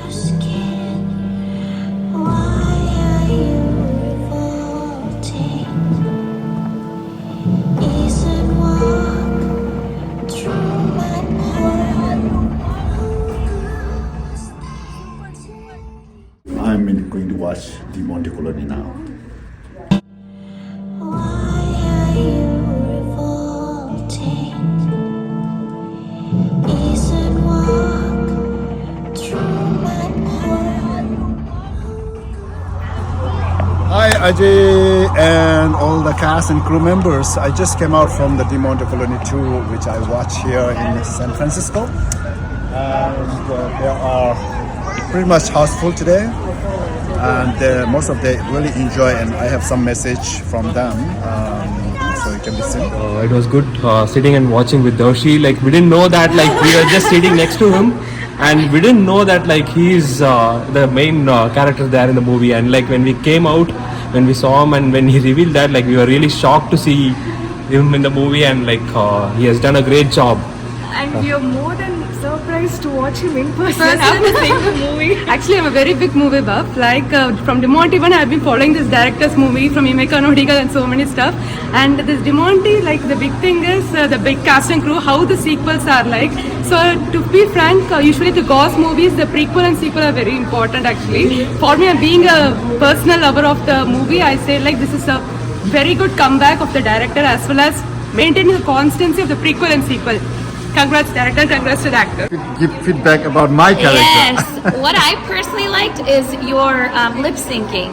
skin. Why are you revolting? Easy walk through my heart. I'm going to watch Demonte Colony now. Why are you revolting? Easy walk through my heart. Hi Ajay and all the cast and crew members. I just came out from the Demonte Colony 2, which I watched here in San Francisco. And they are pretty much houseful today. And most of them really enjoy, and I have some message from them. So you can listen. It was good sitting and watching with Doshi. Like we didn't know that like we were just sitting next to him, and we didn't know that like he's the main character there in the movie. And like when we came out, when we saw him, and when he revealed that, like we were really shocked to see him in the movie, and like he has done a great job. And we are more than surprised to watch him in person after seeing the movie. Actually, I'm a very big movie buff. Like from Demonte one, I've been following this director's movie from Imeka Nodigal and so many stuff. And this Demonte, like the big thing is the big cast and crew, how the sequels are like. So to be frank, usually the Gauze movies, the prequel and sequel are very important actually. For me, being a personal lover of the movie, I say like this is a very good comeback of the director as well as maintaining the constancy of the prequel and sequel. Congrats director, congrats to the actor. Give feedback about my character. Yes. What I personally liked is your lip syncing.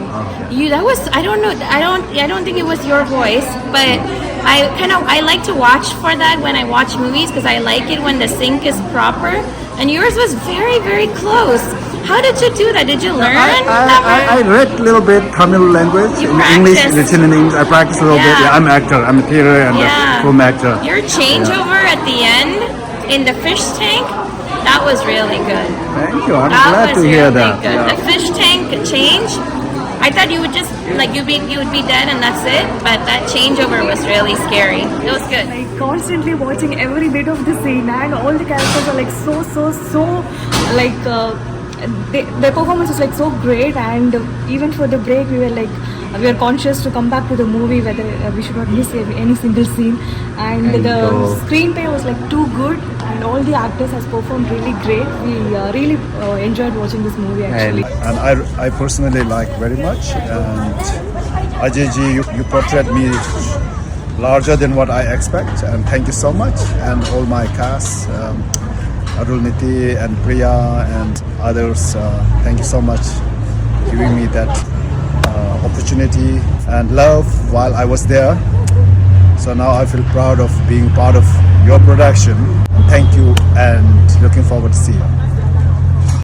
You I don't know. I don't think it was your voice, but I like to watch for that when I watch movies because I like it when the sync is proper. And yours was very, very close. How did you do that? Did you learn? I read a little bit Tamil language You in English, practiced. written in English. I practiced a little bit. Yeah, I'm an actor. I'm a theater and a film actor. Your changeover at the end in the fish tank, that was really good. Thank you. I'm That glad was to hear really that. good. Yeah. The fish tank change, I thought you would just like you would be dead and that's it. But that changeover was really scary. It was good. Like constantly watching every bit of the scene, and all the characters are like so like their performance was like so great. And even for the break, we were conscious to come back to the movie whether we should not miss any single scene. And the screenplay was like too good, and all the actors has performed really great. We really enjoyed watching this movie actually. And I personally like very much. And Ajay ji, you portrayed me larger than what I expect. And thank you so much. And all my cast, Arul Nithi and Priya and others, thank you so much for giving me that opportunity and love while I was there. So now I feel proud of being part of your production. Thank you and looking forward to see you.